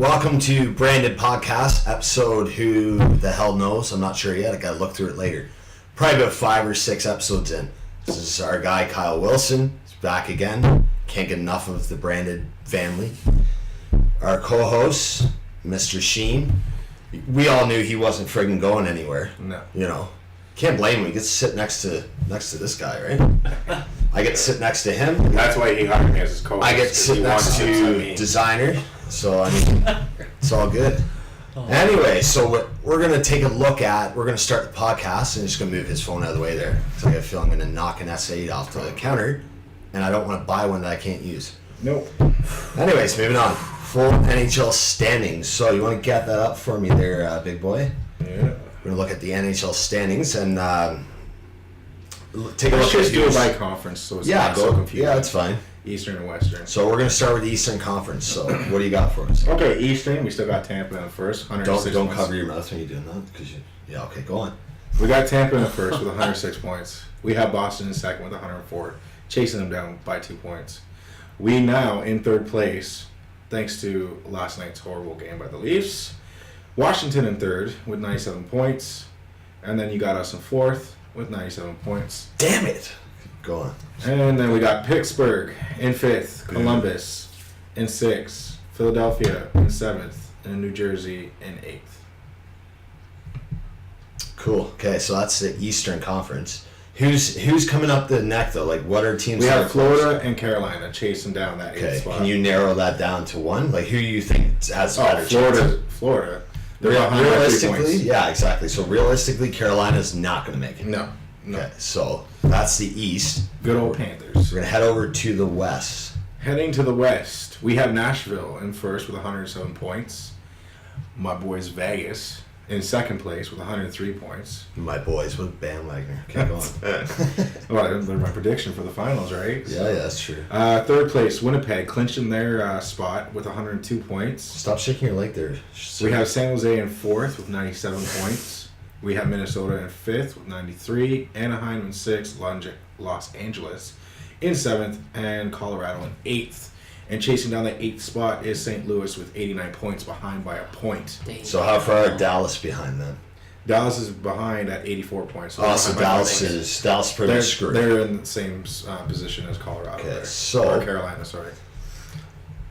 Welcome to Branded Podcast, episode who the hell knows? I'm not sure yet. I gotta look through it later. Probably about 5 or 6 episodes in. This is our guy Kyle Wilson. He's back again. Can't get enough of the Branded family. Our co-host, Mr. Sheen. We all knew he wasn't friggin' going anywhere. No. You know. Can't blame him. He gets to sit next to this guy, right? I get to sit next to him. That's why he hired me as his co-host. I get to sit next to designer. So, I mean, it's all good. Anyway, so we're going to take a look at, we're going to start the podcast, and just going to move his phone out of the way there. So I feel I'm going to knock an S8 off the counter, and I don't want to buy one that I can't use. Nope. Anyways, moving on. Full NHL standings. So you want to get that up for me there, big boy? Yeah. We're going to look at the NHL standings and take a Let's look just at do it by conference so it's not so confusing. Yeah, that's fine. Eastern and Western. So we're going to start with the Eastern Conference. So what do you got for us? Okay, Eastern, we still got Tampa in the first, 106 Don't points. cover your mouth when you're doing that. Yeah, okay, go on. We got Tampa in the first with 106 points. We have Boston in second with 104, chasing them down by 2 points. We now in third place, thanks to last night's horrible game by the Leafs. Washington in third with 97 points. And then you got us in fourth with 97 points. Damn it. Go on. And then we got Pittsburgh in fifth, Columbus in sixth, Philadelphia in seventh, and New Jersey in eighth. Cool. Okay, so that's the Eastern Conference. Who's coming up the neck though? Like, what are teams? We that have are close? Florida and Carolina chasing down that eighth Okay, spot. can you narrow that down to one? Like, who do you think has better chances? Florida. They're behind by 3 Realistically, points. yeah, exactly. So realistically, Carolina's not going to make it. No. Okay, so that's the East. Good old Panthers. We're going to head over to the West. Heading to the West, we have Nashville in first with 107 points. My boys Vegas in second place with 103 points. My boys, what a bandwagoner. Okay, go on. Well, they're my prediction for the finals, right? Yeah, that's true. Third place, Winnipeg, clinching their spot with 102 points. Stop shaking your leg there. We have San Jose in fourth with 97 points. We have Minnesota in fifth with 93. Anaheim in sixth. Los Angeles in seventh. And Colorado in eighth. And chasing down that eighth spot is St. Louis with 89 points, behind by a point. So how far are Dallas behind them? Dallas is behind at 84 points. So Dallas pretty they're screwed. They're in the same position as Colorado. Okay, there. so or Carolina, sorry.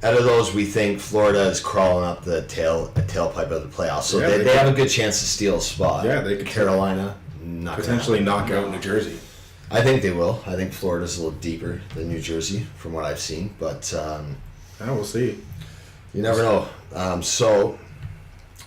Out of those, we think Florida is crawling up the tailpipe of the playoffs. So Yeah, they have a good chance to steal a spot. Yeah, they could Carolina, not potentially knock out New Jersey. I think they will. I think Florida's a little deeper than New Jersey from what I've seen, but Yeah, we'll see. you never know. So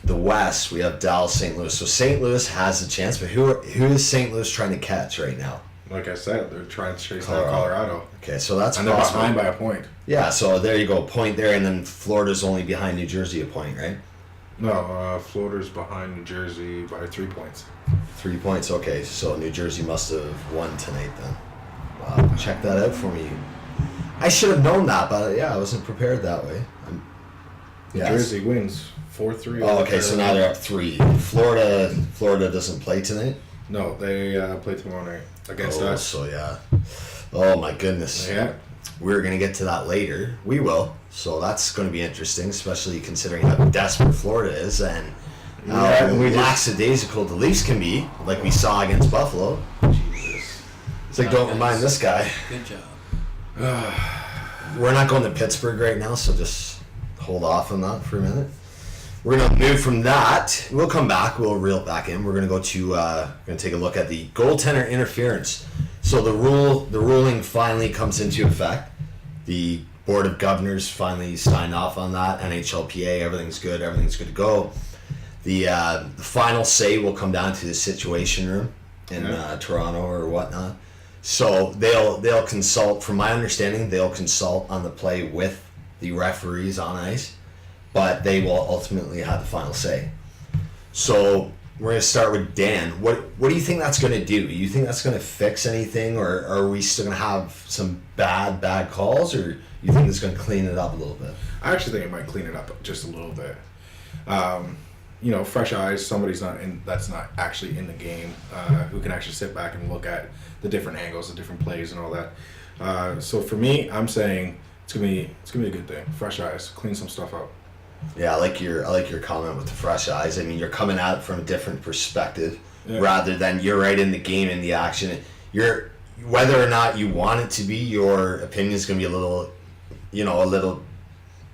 the West, we have Dallas, St. Louis. So St. Louis has a chance, but who is St. Louis trying to catch right now? Like I said, they're trying to chase down Colorado. Okay, so that's And they're possible. behind by a point. Yeah, so there you go, a point there, and then Florida's only behind New Jersey a point, right? No, Florida's behind New Jersey by 3 points. 3 points, okay. So New Jersey must have won tonight then. Wow, check that out for me. I should have known that, but yeah, I wasn't prepared that way. New Jersey wins 4-3. Oh, okay, so now they're up 3. Florida doesn't play tonight? No, they play tomorrow night against us. So yeah. Oh my goodness. Yeah. We're going to get to that later. We will. So that's going to be interesting, especially considering how desperate Florida is and how lackadaisical the Leafs can be, like we saw against Buffalo. Jesus. It's like, don't remind this guy. Good job. We're not going to Pittsburgh right now, so just hold off on that for a minute. We're going to move from that. We'll come back. We'll reel it back in. We're going to go to, going to take a look at the goaltender interference. So the ruling finally comes into effect. The Board of Governors finally signed off on that. NHLPA, everything's good to go. The final say will come down to the Situation Room in Toronto or whatnot. So they'll consult. From my understanding, they'll consult on the play with the referees on ice, but they will ultimately have the final say. So we're going to start with Dan. What do you think that's going to do? You think that's going to fix anything, or are we still going to have some bad calls, or you think it's going to clean it up a little bit? I actually think it might clean it up just a little bit. Fresh eyes, that's not actually in the game, who can actually sit back and look at the different angles, the different plays and all that. So for me, I'm saying it's gonna be a good thing. Fresh eyes, clean some stuff up. Yeah, I like your comment with the fresh eyes. I mean, you're coming at it from a different perspective rather than you're right in the game, in the action. You're whether or not you want it to be, your opinion is going to be a little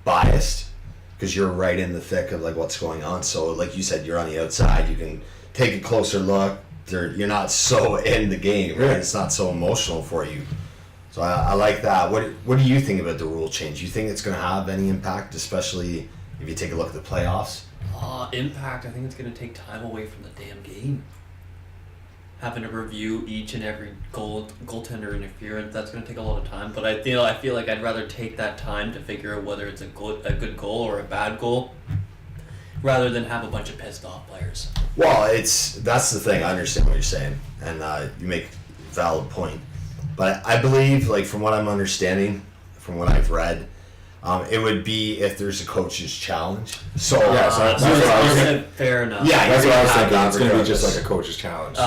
biased because you're right in the thick of like what's going on. So, like you said, you're on the outside. You can take a closer look. You're not so in the game, right? It's not so emotional for you. So I like that. What do you think about the rule change? You think it's going to have any impact, especially if you take a look at the playoffs? Impact, I think it's going to take time away from the damn game. Having to review each and every goaltender interference, that's going to take a lot of time. But I feel like I'd rather take that time to figure out whether it's a good goal or a bad goal, rather than have a bunch of pissed off players. Well, that's the thing. I understand what you're saying, and you make a valid point. But I believe, like from what I'm understanding, from what I've read, it would be if there's a coach's challenge. So that's what I was saying. Fair enough. Yeah, That's what I was thinking. that It's going to be regardless. just like a coach's challenge.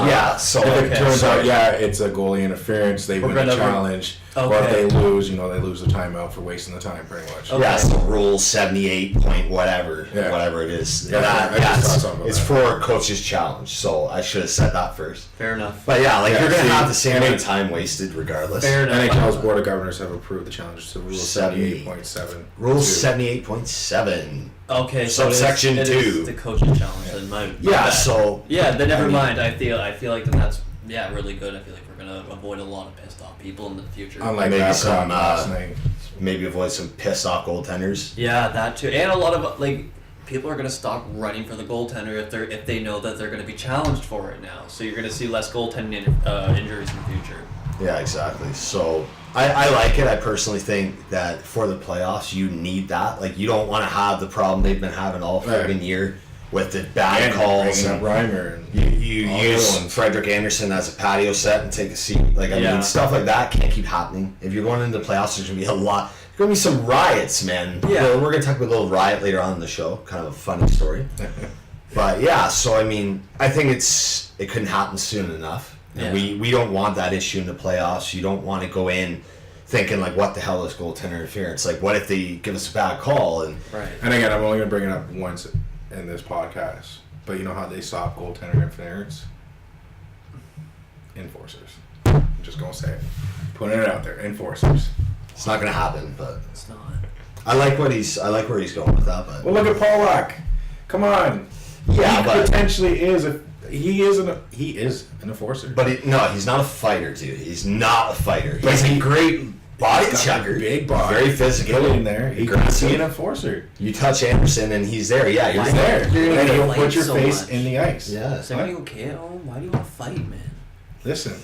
So if it turns so- out, it's a goalie interference, they win the challenge. Or if they lose, they lose the timeout for wasting the time, pretty much. Yeah, so rule 78 point whatever it is. It's for coach's challenge. So I should have said that first. Fair enough. But yeah, you're gonna have the same amount of time wasted regardless. Fair enough. NHL's Board of Governors have approved the challenge to Rule 78.7. Rule 78.7. Okay, so Subsection it 2. is the coach's challenge. Then then never mind. I feel like then that's really good. I feel like we're gonna avoid a lot of pissed off people in the future. Unlike maybe that some last night. maybe avoid some pissed off goaltenders. Yeah, that too, and a lot of people are gonna stop running for the goaltender if they know that they're gonna be challenged for it now. So you're gonna see less goaltending injuries in the future. Yeah, exactly. So I like it. I personally think that for the playoffs, you need that. Like, you don't want to have the problem they've been having all friggin' year with the bad calls. And Reimer and you use Frederick Anderson as a patio set and take a seat. Like, I mean, stuff like that can't keep happening. If you're going into the playoffs, there's going to be a lot. There's going to be some riots, man. Yeah. We're going to talk about a little riot later on in the show. Kind of a funny story. But, yeah, so, I mean, I think it couldn't happen soon enough. And we don't want that issue in the playoffs. You don't want to go in thinking, like, what the hell is goaltender interference? Like, what if they give us a bad call? And again, I'm only going to bring it up once in this podcast. But you know how they stop goaltender interference? Enforcers. I'm just going to say it. Putting it out there. Enforcers. it's not going to happen, but It's not. I like where he's going with that. But Well, look at Pollock. Come on. yeah, He but potentially is he is an enforcer. But he's not a fighter, dude. He's not a fighter. But He's a great body got a checker. big body. Very physical. Get in there. He could aggressive. be an enforcer. You touch Anderson and he's there. Yeah, you're He's there. there. And he'll fight put your so face much. in the ice. Yeah. Is everything okay at home? Why do you want to fight, man? Listen,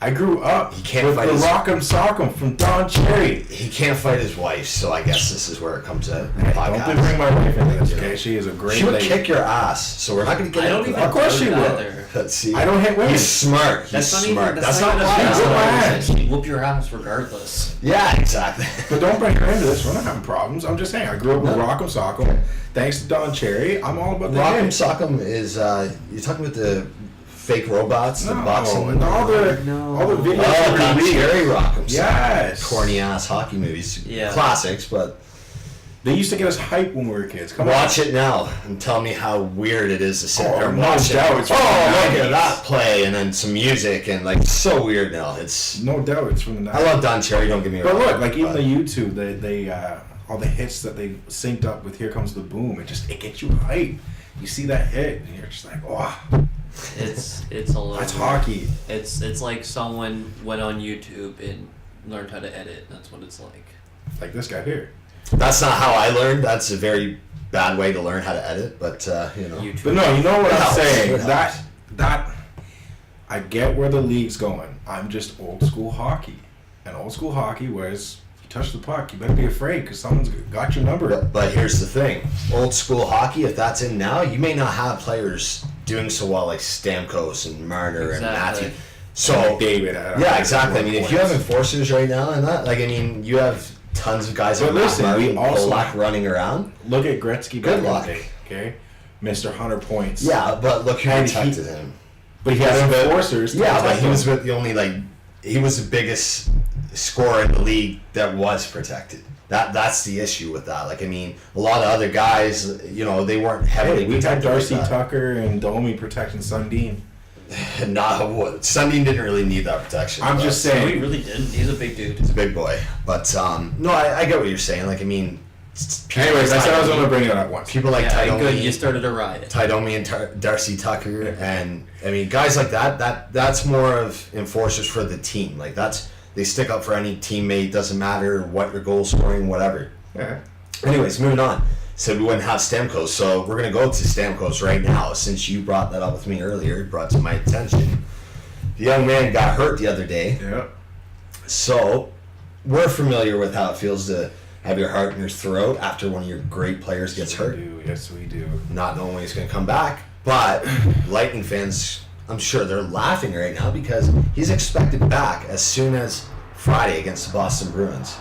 I grew up He can't with fight the his- Rock'em Sock'em from Don Cherry. He can't fight his wife, so I guess this is where it comes out. Don't bring my wife into this, okay? She is a great She would lady. kick your ass, so we're not going to get I don't into even. that. Of course she do will. that either. Let's see. I don't hit women. He's smart. He's That's not smart. even. That's not even why. a She'll fact. ass. She'd whoop your ass regardless. Yeah, exactly. But don't bring her into this. We're not having problems. I'm just saying. I grew up with No. Rock'em Sock'em. Thanks to Don Cherry, I'm all about the Rock'em hit. Sock'em is you're talking about the fake robots, the boxing. and all the videos. Oh, every the week. Cherry Rock'em. Yes. Corny ass hockey movies. Yeah. Classics, but They used to get us hyped when we were kids. Come watch on. it now and tell me how weird it is to sit there and no watch doubt it. it's Oh, from the look 90s. at that play, and then some music, and like so weird now. It's No doubt, it's from the 90s. I love Don Cherry. Don't get me wrong. But look, like even but- the YouTube, they all the hits that they synced up with "Here Comes the Boom," it gets you hyped. You see that hit, and you're just like, oh, It's a little. that's hockey. It's like someone went on YouTube and learned how to edit. That's what it's like. Like this guy here. That's not how I learned. That's a very bad way to learn how to edit. But you know, YouTube. But no, you know what It I'm helps. saying. It helps. That I get where the league's going. I'm just old school hockey, and old school hockey was you touch the puck, you better be afraid because someone's got your number. but here's the thing: old school hockey. If that's in now, you may not have players doing so well like Stamkos and Marner and Exactly. Matthew. So David. yeah, exactly. I mean, if you have enforcers right now and that, like, I mean, you have tons of guys But like listen, Murray we and also- Polak running around. Look at Gretzky Good back in the luck. day, okay? Mr. 100 points. Yeah, but look who And protected him. But he had enforcers. to Yeah, but protect he him. was with the only he was the biggest scorer in the league that was protected. That's the issue with that. Like, I mean, a lot of other guys, you know, they weren't heavily Hey, we had protected like Darcy that. Tucker and Domi protecting Sundin. Sundin didn't really need that protection. I'm but- just No, saying. he really didn't. He's a big dude. He's a big boy. But, no, I get what you're saying. Like, I mean... Anyways, I said I was going to bring it up once. People like Yeah, good. Tydomi, You started a riot. Tydomi and Darcy Tucker, and I mean guys like that's more of enforcers for the team. Like they stick up for any teammate. Doesn't matter what your goal scoring, whatever. Yeah. Anyways, moving on. Said we wouldn't have Stamkos, so we're gonna go to Stamkos right now. Since you brought that up with me earlier, it brought to my attention. The young man got hurt the other day, Yeah. so we're familiar with how it feels to have your heart in your throat after one of your great players gets hurt. Yes, we do. Not knowing when he's going to come back. But Lightning fans, I'm sure they're laughing right now because he's expected back as soon as Friday against the Boston Bruins.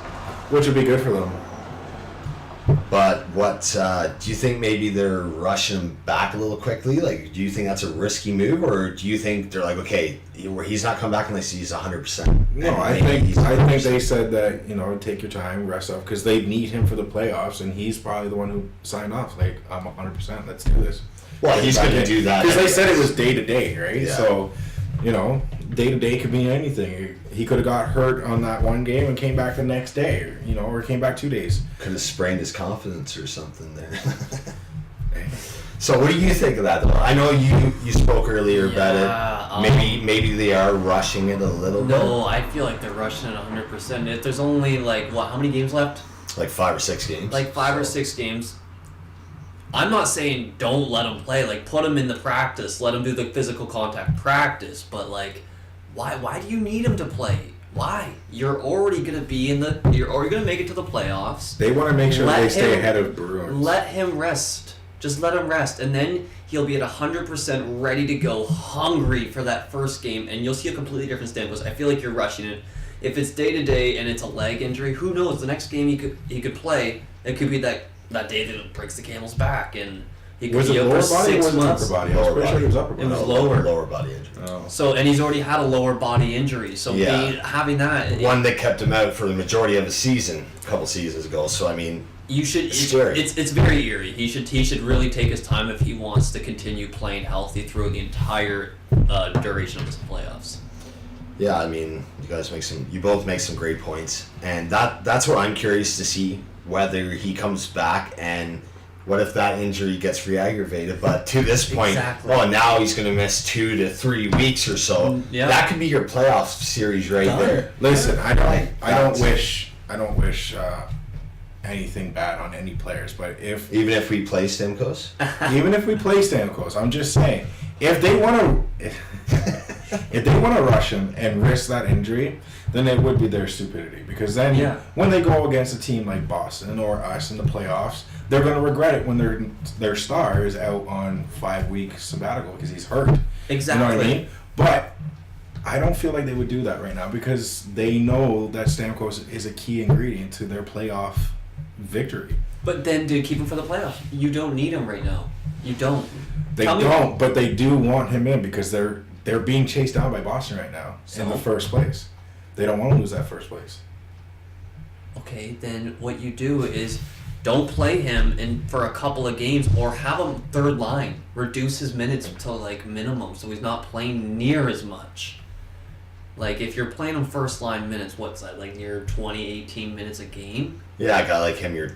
Which would be good for them. But what do you think? Maybe they're rushing him back a little quickly. Like, do you think that's a risky move, or do you think they're like, okay, he's not coming back unless he's 100%? No, I think they said that, you know, take your time, rest up, because they need him for the playoffs, and he's probably the one who signed off. Like, I'm 100%. Let's do this. Well, he's going to do that because they said it anyways. was day to day, right? Yeah. So, you know, day to day could mean anything. He could have got hurt on that one game and came back the next day, you know, or came back 2 days. Could have sprained his confidence or something there. So what do you think of that, though? I know you spoke earlier about it. Maybe they are rushing it a little bit. No, I feel like they're rushing it 100%. If there's only how many games left? Like 5 or 6 games. Like 5 or 6 games. I'm not saying don't let him play. Like, put him in the practice. Let him do the physical contact practice. But like, why do you need him to play? Why? You're already gonna you're already gonna make it to the playoffs. They want to make sure Let they stay him- ahead of Bruins. Let him rest. Just let him rest, and then he'll be at 100% ready to go, hungry for that first game, and you'll see a completely different Stamkos. I feel like you're rushing it. If it's day to day and it's a leg injury, who knows? The next game he could play. It could be that day that it breaks the camel's back, and he could Was be it out lower for body or 6 was it months. upper body? I was pretty sure it was upper It body. was lower. Lower body injury. Oh. So, and he's already had a lower body injury. So Yeah. having that, One that kept him out for the majority of the season, a couple seasons ago. So I mean, you should. It's scary. It's very eerie. He should really take his time if he wants to continue playing healthy through the entire duration of his playoffs. yeah, I mean, you both make some great points, and that's what I'm curious to see whether he comes back and what if that injury gets re-aggravated. But to this point, Exactly. well, now he's going to miss 2 to 3 weeks or so. Yeah. That could be your playoff series right Done. there. Listen, I don't That's- wish anything bad on any players, but Even if we play Stamkos, even if we play Stamkos, I'm just saying, if they want to rush him and risk that injury, then it would be their stupidity. Because then Yeah. when they go against a team like Boston or us in the playoffs, they're going to regret it when their star is out on 5-week sabbatical because he's hurt. Exactly. You know what I mean? But I don't feel like they would do that right now because they know that Stamkos is a key ingredient to their playoff victory. But then, dude, keep him for the playoffs. You don't need him right now. You don't. They Tell me- don't, but they do want him in because they're being chased down by Boston right now in the So? first place. They don't want to lose that first place. Okay, then what you do is don't play him for a couple of games, or have him third line. Reduce his minutes to like minimum, so he's not playing near as much. Like, if you're playing him first line minutes, what's that, like near 20, 18 minutes a game? yeah, a guy like him, you're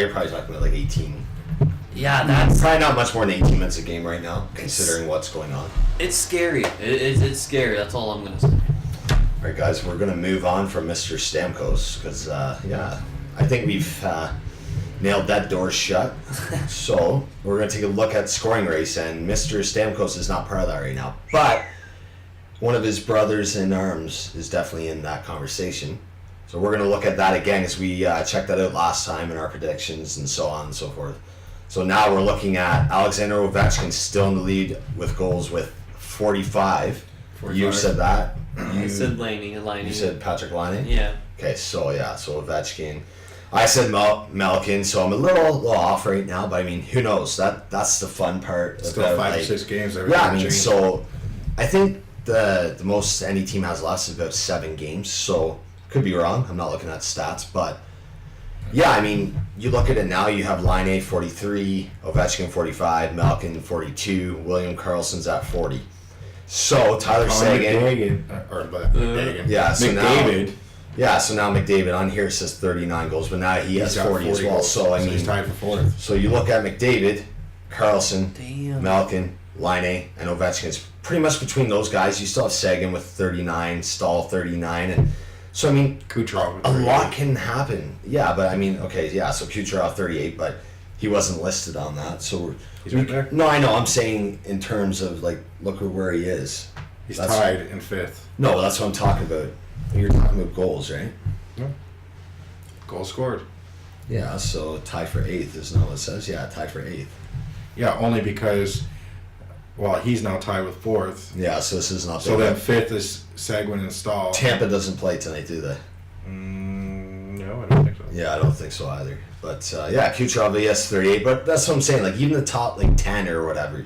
probably talking about like 18. Yeah, that's Probably not much more than 18 minutes a game right now, considering what's going on. it's scary. It's scary. That's all I'm gonna say. All right, guys, we're going to move on from Mr. Stamkos because, I think we've nailed that door shut. So we're going to take a look at scoring race, and Mr. Stamkos is not part of that right now. But one of his brothers in arms is definitely in that conversation. So we're going to look at that again as we checked that out last time in our predictions and so on and so forth. So now we're looking at Alexander Ovechkin still in the lead with goals with 45. You 45. said that. I said Laney. You said Patrick Laine? Yeah. Okay, so Ovechkin. I said Malkin, so I'm a little off right now, but I mean, who knows? That's the fun part. Still about, 5 or like- 6 games. Yeah, I mean, change. so I think the most any team has left is about 7 games, so could be wrong. I'm not looking at stats, but Yeah, I mean, you look at it now, you have Line A 43, Ovechkin 45, Malkin 42, William Karlsson's at 40. So Tyler Seguin. McDavid. Yeah, so McDavid. So now McDavid on here says 39 goals, but now he has 40 as well. Goals, So I mean, he's tied for fourth. So you look at McDavid, Karlsson, Damn. Malkin, Line A, and Ovechkin. It's pretty much between those guys. You still have Seguin with 39, Stahl 39, and so I mean, Kucherov. a lot can happen. Yeah, but I mean, okay, yeah. So Kucherov 38, but he wasn't listed on that. So He's right there. no, I know. I'm saying in terms of like, look at where he is. He's That's- tied in fifth. No, that's what I'm talking about. You're talking about goals, right? Goal scored. Yeah. So tied for eighth is not what it says. Yeah, tied for eighth. Yeah, only because, well, he's now tied with fourth. Yeah. So this is not. So big. then fifth is Seguin and Stahl. Tampa doesn't play tonight, do they? No, I don't think so. Yeah, I don't think so either. But yeah, Kucherov, yes, 38. But that's what I'm saying. Like even the top like 10 or whatever,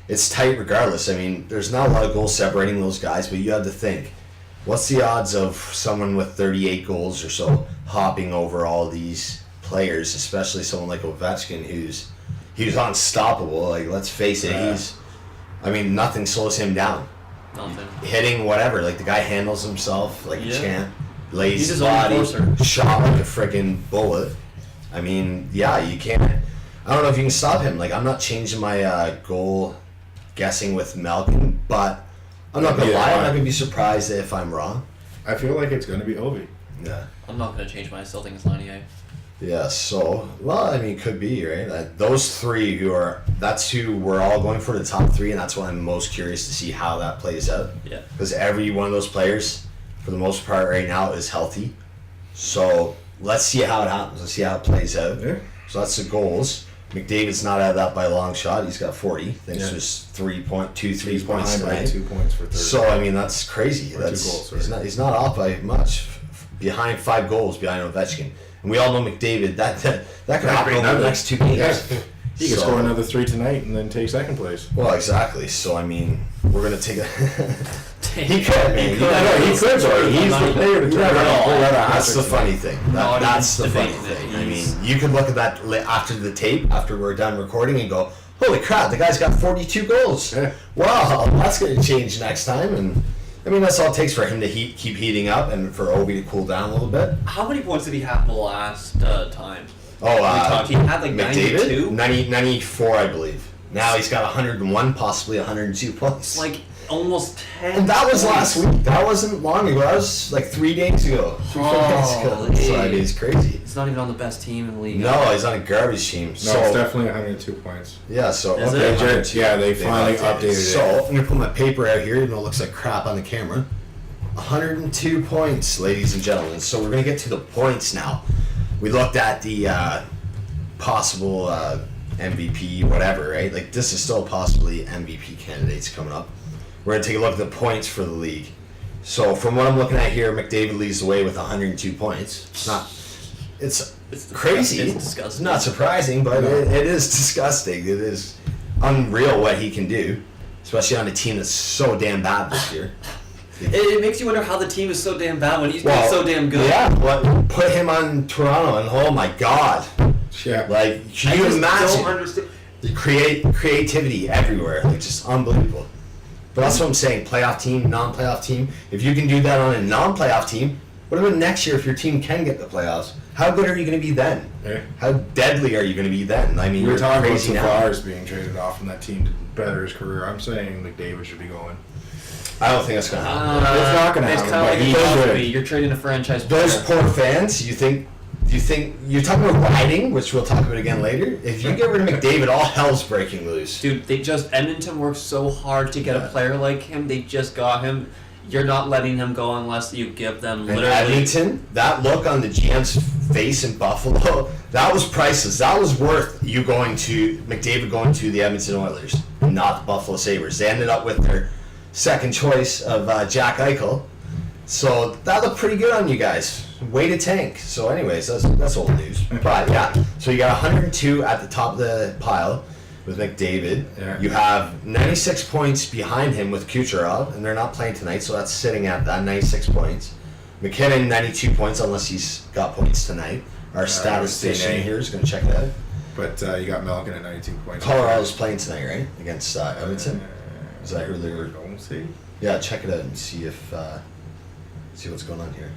it's tight regardless. I mean, there's not a lot of goals separating those guys, but you have to think, what's the odds of someone with 38 goals or so hopping over all these players, especially someone like Ovechkin, who's unstoppable. Like let's face it, I mean, nothing slows him down. Nothing. Hitting whatever, like the guy handles himself like a champ, lays He's his his own body, enforcer. shot like a freaking bullet. I mean, yeah, you can't. I don't know if you can stop him. Like, I'm not changing my goal guessing with Malkin, but I'm not gonna lie. I'm not gonna be surprised if I'm wrong. I feel like it's going to be Ovi. Yeah. I'm not gonna change mine. I still think it's Lanier. Yeah. So, well, I mean, it could be right. Those three that's who we're all going for, the top three, and that's why I'm most curious to see how that plays out. Yeah. Because every one of those players, for the most part, right now is healthy. So let's see how it happens. Let's see how it plays out. Yeah. So that's the goals. McDavid's not out of that by a long shot. He's got 40. Thanks to his 3 points He's points behind by tonight. 2 points for third. So I mean that's crazy. Or 2 goals, sorry. He's not off by much. Behind 5 goals behind Ovechkin, and we all know McDavid. That could happen over the next 2 games. Yeah. He could score another 3 tonight and then take second place. Well, exactly. So I mean, we're gonna take a. He could, man. He could, but he's the player to turn it on. That's the funny thing. That's the funny debating thing. it. I mean, you can look at that after the tape, after we're done recording, and go, "Holy crap! The guy's got 42 goals. Yeah. Wow, that's going to change next time." And I mean, that's all it takes for him to keep heating up, and for Obi to cool down a little bit. How many points did he have the last time? Oh, he had like McDavid, 92. 94, I believe. Now he's got 101, possibly 102 points. Like almost 10. And that was points. last week. That wasn't long ago. That was like 3 days ago. 3 4 days ago. Holy. So I mean, it's crazy. He's not even on the best team in the league. No, he's on a garbage team. No, So it's definitely 102 points. yeah, so Is okay, it? 102. Yeah, they finally updated it. So I'm gonna put my paper out here, even though it looks like crap on the camera. 102 points, ladies and gentlemen. So we're gonna get to the points now. We looked at the possible MVP, whatever, right? Like this is still possibly MVP candidates coming up. We're gonna take a look at the points for the league. So from what I'm looking at here, McDavid leads the way with 102 points. It's crazy. It's disgusting. It's not surprising, but it is disgusting. It is unreal what he can do, especially on a team that's so damn bad this year. It makes you wonder how the team is so damn bad when he's doing so damn good. Yeah, what put him on Toronto, and oh my god, Yeah. like can I you just imagine don't understand. the creativity everywhere, like just unbelievable. But that's what I'm saying. Playoff team, non-playoff team. If you can do that on a non-playoff team, what about next year if your team can get the playoffs? How good are you going to be then? Yeah. How deadly are you going to be then? I mean, We were you're talking about crazy now. Tavares being traded off from that team to better his career. I'm saying McDavid should be going. I don't think that's going to happen. It's not gonna It's happen, kind of but like he it used to should. be. You're trading a franchise Those player. poor fans, do you think you're talking about riding, which we'll talk about again later? If you get rid of McDavid, all hell's breaking loose. Dude, Edmonton worked so hard to get a player like him. They just got him. You're not letting him go unless you give them And literally. Edmonton, that look on the GM's face in Buffalo, that was priceless. That was worth McDavid going to the Edmonton Oilers, not the Buffalo Sabres. They ended up with their second choice of Jack Eichel. So that looked pretty good on you guys. Way to tank. So anyways, that's old news. But yeah, so you got 102 at the top of the pile with McDavid. Yeah. You have 96 points behind him with Kucherov, and they're not playing tonight, so that's sitting at that 96 points. McKinnon, 92 points, unless he's got points tonight. Our statistician CNA. here is going to check it out. But you got Malkin at 92 points. Colorado's playing tonight, right? Against Edmonton. Is that who they're? Don't see. Yeah, check it out and see if see what's going on here.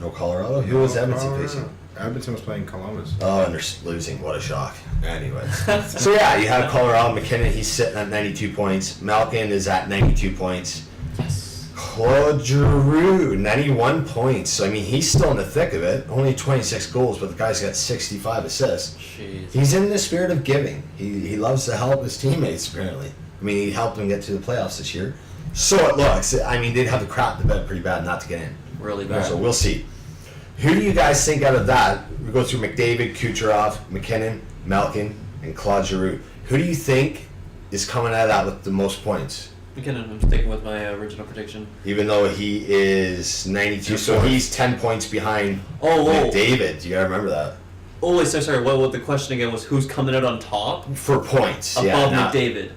No Colorado. Who was Edmonton facing? Edmonton was playing Columbus. Oh, and they're losing. What a shock. Anyways. So yeah, you have Colorado. McKinnon, he's sitting at 92 points. Malkin is at 92 points. Yes. Claude Giroux, 91 points. So, I mean, he's still in the thick of it. Only 26 goals, but the guy's got 65 assists. Jeez. He's in the spirit of giving. He loves to help his teammates, apparently. I mean, he helped them get to the playoffs this year. So it looks. I mean, they'd have to crap the bed pretty bad not to get in. Really bad. So we'll see. Who do you guys think out of that? We go through McDavid, Kucherov, McKinnon, Malkin, and Claude Giroux. Who do you think is coming out of that with the most points? McKinnon, I'm sticking with my original prediction. Even though he is 92, so he's 10 points behind McDavid. You gotta remember that. Oh, wait, sorry. What the question again was? Who's coming out on top For points, above yeah. McDavid?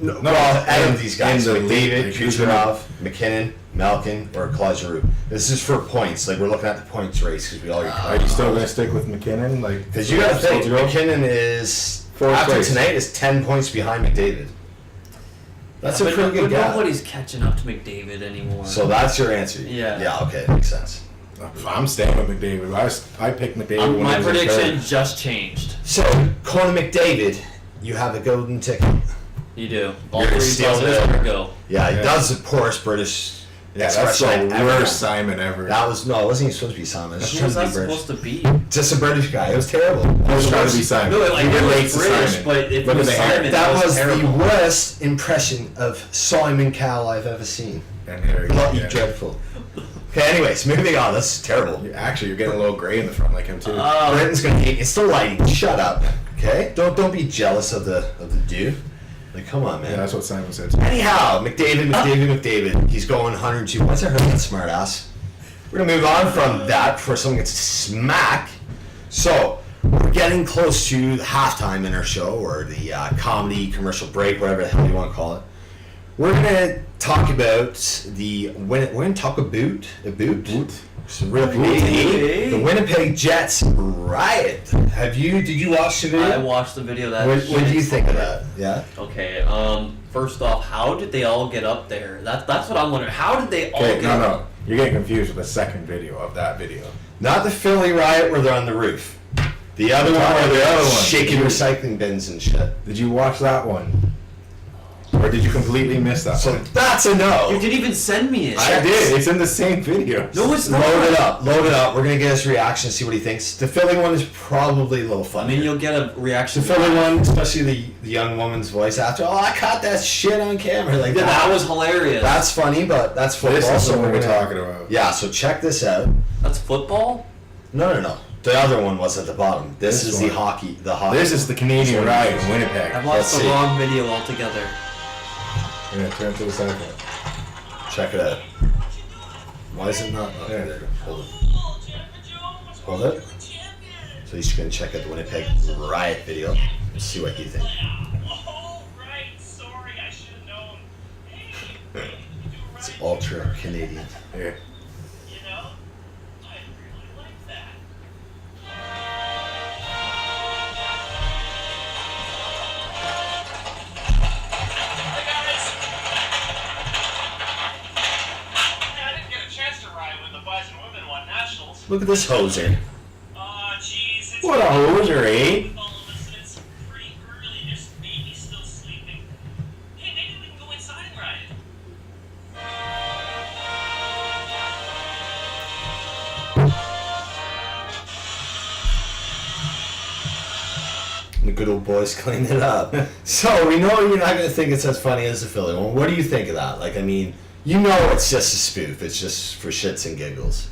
No, well, out of these guys, in the McDavid, league, Kucherov, McKinnon, Malkin, or Claude Giroux. This is for points. Like, we're looking at the points race because we all Are you still going to stick with McKinnon? Like, Because you gotta think, McKinnon is, after place. tonight, is 10 points behind McDavid. That's a pretty good gap. Nobody's catching up to McDavid anymore. So that's your answer? Yeah. Yeah, okay, makes sense. I'm staying with McDavid. I picked McDavid when my he was prediction in just changed. So, Conor McDavid, you have a golden ticket. You do. All You're three still buzzers there. are go. Yeah, he Yeah. does the poorest British Yeah, that's the expression I've ever worst done. Simon ever. That was, no, it wasn't even supposed to be Simon. It was Who trying was to be that British. supposed to be? Just a British guy. It was terrible. I was trying to be Simon. No, like, He it relates was to British, Simon. but if it Look was at the hair. Simon, That was terrible. the worst impression of Simon Cowell I've ever seen. And there Bloody yeah. dreadful. Okay, anyways, moving on. That's terrible. Actually, you're getting a little gray in the front like him too. Brenton's gonna hate. It's the lighting. Shut up. Okay? Don't be jealous of the dude. Like, come on, man. yeah, that's what Simon said. Too. Anyhow, McDavid. He's going 102 points. I heard that smart ass. We're gonna move on from that before someone gets smack. So we're getting close to halftime in our show, or the comedy commercial break, whatever the hell you want to call it. We're gonna talk about we're gonna talk about some real Canadian. The Winnipeg Jets riot. Did you watch the video? I watched the video. That What do you think of that? Yeah. Okay. First off, how did they all get up there? That's what I'm wondering. How did they all Okay, get up? no. You're getting confused with the second video of that video. Not the Philly riot where they're on the roof. The other one where they're shaking recycling bins and shit. Did you watch that one? Or did you completely miss that So one? that's a no. You didn't even send me it. I did. It's in the same video. No, it's not. Load it up. We're gonna get his reaction, see what he thinks. The Philly one is probably a little I funny. mean, you'll get a reaction. The Philly one, especially the young woman's voice after, oh, I caught that shit on camera. Like Yeah, that was hilarious. That's funny, but that's football. This is so what we're gonna- talking about. Yeah, so check this out. That's football. No. The other one was at the bottom. This is the one. hockey. This is the Canadian riot in Winnipeg. I've Let's watched the see. wrong video altogether. I'm gonna turn to the side. Check it out. Why is it not? Okay, Yeah. there you go. Hold it. So he's gonna check out the Winnipeg riot video and see what he thinks. Oh, right. Sorry, I should have known. Hey, you do It's right. ultra Canadian. Yeah. You know, I really like that. Hey, guys. Hey, I didn't get a chance to ride when the boys and women won nationals. Look at this hoser. Aw, jeez. It's What a hoser, eh? all of us, and it's pretty early. There's babies still sleeping. Hey, maybe we can go inside and ride it. The good old boys cleaned it up. So we know you're not gonna think it's as funny as the Philly one. What do you think of that? Like, I mean, you know it's just a spoof. It's just for shits and giggles.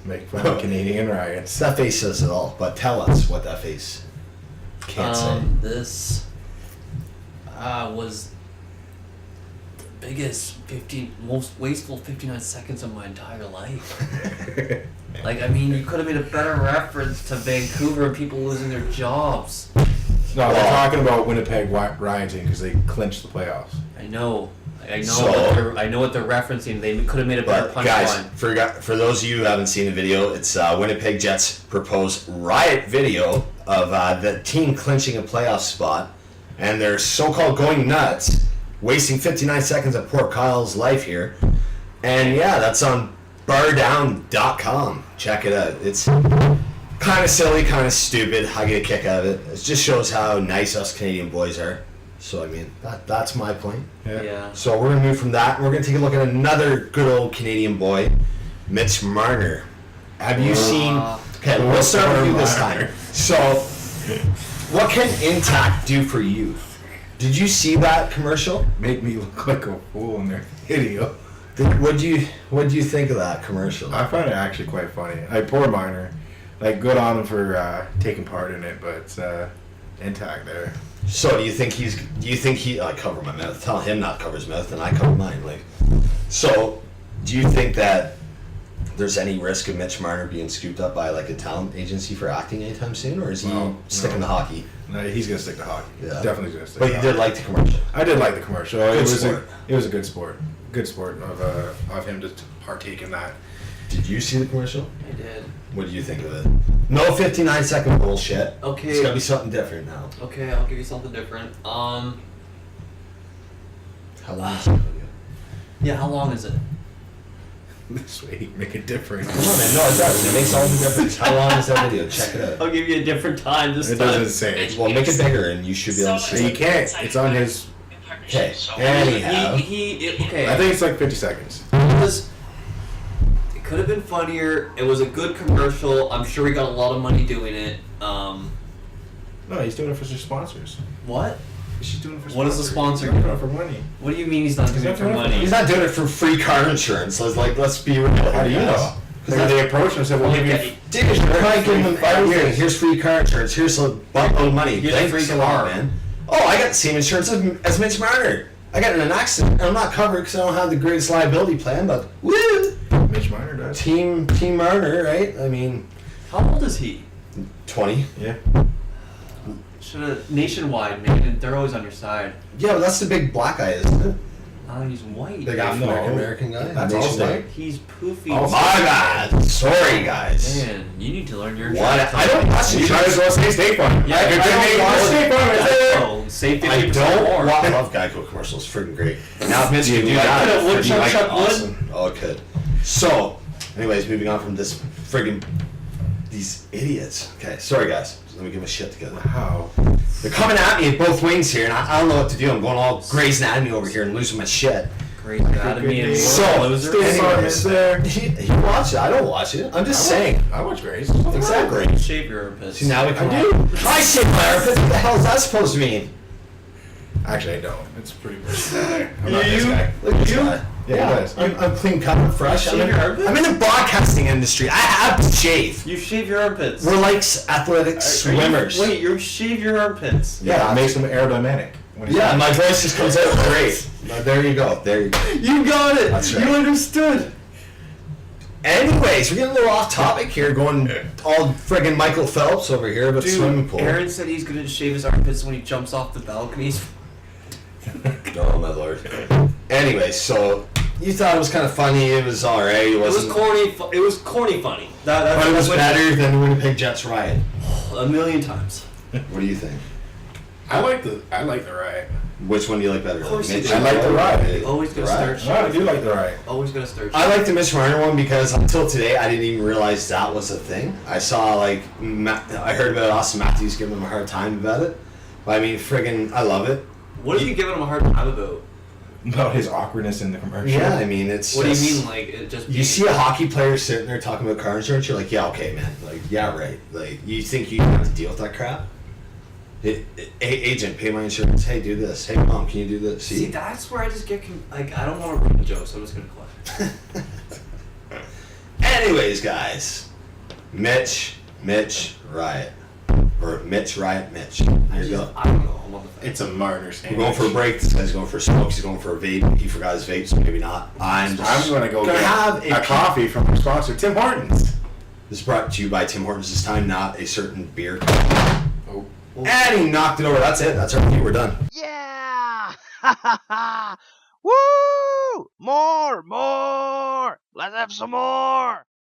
Make fun of Canadian riots. That face says it all. But tell us what that face can't say. This was the biggest most wasteful 59 seconds of my entire life. Like, I mean, you could have made a better reference to Vancouver and people losing their jobs. No, Well- they're talking about Winnipeg rioting because they clinched the playoffs. I know. I know what they're referencing. They could have made a better But guys, punchline. for those of you who haven't seen the video, it's Winnipeg Jets proposed riot video of the team clinching a playoff spot, and they're so-called going nuts, wasting 59 seconds of poor Kyle's life here. And yeah, that's on bardown.com. Check it out. It's kind of silly, kind of stupid. I get a kick out of it. It just shows how nice us Canadian boys are. So, I mean, that's my point. Yeah. So we're going to move from that, and we're going to take a look at another good old Canadian boy, Mitch Marner. Have you seen... Okay, we'll start with you this time. So, what can Intact do for you? Did you see that commercial? Make me look like a fool in their video. What do you think of that commercial? I find it actually quite funny. Like, poor Marner. Like, good on him for taking part in it, but Intact there. So do you think I cover my mouth? Tell him not to cover his mouth, and I cover mine. Like, so do you think that there's any risk of Mitch Marner being scooped up by like a talent agency for acting anytime soon, or is he sticking to hockey? No, he's gonna stick to hockey. Yeah, definitely gonna stick. But you did like the commercial. I did like the commercial. Good it was sport. it was a good sport. Good sport of him to partake in that. Did you see the commercial? I did. What do you think of it? No 59-second bullshit. Okay. It's gotta be something different now. Okay, I'll give you something different. How long is it? Yeah, how long is it? This way, he can make a difference. Come on, man. No, it does. It makes all the difference. How long is that video? Check it out. I'll give you a different time this It time. doesn't say. Well, make it bigger, and you should be able to see You it. can't. It's on his. Okay. Anyhow. Okay. I think it's like 50 seconds. It could have been funnier. It was a good commercial. I'm sure he got a lot of money doing it. No, he's doing it for his sponsors. What? He's just doing it for sponsors. What is the sponsor He's doing doing? it for money. What do you mean he's not doing it for money? He's not doing it for free car insurance. Let's be real. How do you know? Because they approached him and said, "We'll give you." Dude, you're probably giving him 5 years. Here's free car insurance. Here's a buttload of money. Get a Thanks free a lot, car. man. Oh, I got the same insurance as Mitch Marner. I got in an accident, and I'm not covered because I don't have the greatest liability plan. But woo, Mitch Marner does. Team Marner, right? I mean, How old is he? 20. Yeah. Should have nationwide, man. They're always on your side. Yeah, but that's the big black guy, isn't it? Oh, he's white. Big African American guy. That's all Nationwide. state. He's poofy. Oh my God! Sorry, guys. Man, you need to learn your. What? I don't watch You the might as well say State Farm. Yeah, I don't watch State Farm. Right there. Oh, save 50% I don't more. watch. I love Geico commercials. Freaking great. Now if Mitch Do you can do like that, it? Would it'd be Chuck like Chuck would? awesome. Oh, it could. So, anyways, moving on from this friggin' these idiots. Okay, sorry guys. Let me get my shit together. Wow. They're coming at me at both wings here, and I don't know what to do. I'm going all Grey's Anatomy over here and losing my shit. Great Anatomy and So, loser. State Farm is there. He watch it. I don't watch it. I'm just saying. I watch Grace. Exactly. Shave your armpits. See, now we come I do. on. I say my armpits. What the hell is that supposed to mean? Actually, I don't. It's pretty much I'm not this guy. Look at this guy. Yeah, he does. I'm clean cut and fresh. You shave your armpits? I'm in the broadcasting industry. I have to shave. You shave your armpits. We're like athletic swimmers. Wait, you shave your armpits. Yeah, it makes him aerodynamic. Yeah, my voice just comes out great. There you go. There you go. You got it. That's right. You understood. Anyways, we're getting a little off topic here, going all friggin' Michael Phelps over here about the swimming pool. Aaron said he's gonna shave his armpits when he jumps off the balconies. Oh my lord. Anyways, so you thought it was kind of funny. It was all right. It wasn't. It was corny funny. That's But it was what- better than the Winnipeg Jets riot. a million times. What do you think? I like the riot. Which one do you like better? Of course Mitch you do. I like the riot. Always gonna Riot. start. I do like the riot. Always gonna start. I like the Mitch Marner one because until today I didn't even realize that was a thing. I saw I heard about Austin Matthews giving him a hard time about it. But I mean, friggin', I love it. What are you giving him a hard time about? About his awkwardness in the commercial. Yeah, I mean, it's. What do just, you mean, like it just? You see a hockey player sitting there talking about car insurance, you're like, yeah, okay, man. Like, yeah, right. Like, you think you have to deal with that crap? Hey, agent, pay my insurance. Hey, do this. Hey, mom, can you do this? See, that's where I just get I don't want to ruin the joke, so I'm just gonna quit. Anyways, guys, Mitch Riot. Or Mitch Riot Mitch. Here you go. I don't know. I'm on the fence. It's a Marner We're sandwich. going for a break. This guy's going for a smoke. He's going for a vape. He forgot his vape, so maybe not. I'm going to go gonna get have a coffee from our sponsor, Tim Hortons. This is brought to you by Tim Hortons this time, not a certain beer. Oh. And he knocked it over. That's it. That's our review. We're done. Yeah! Woo! More! Let's have some more!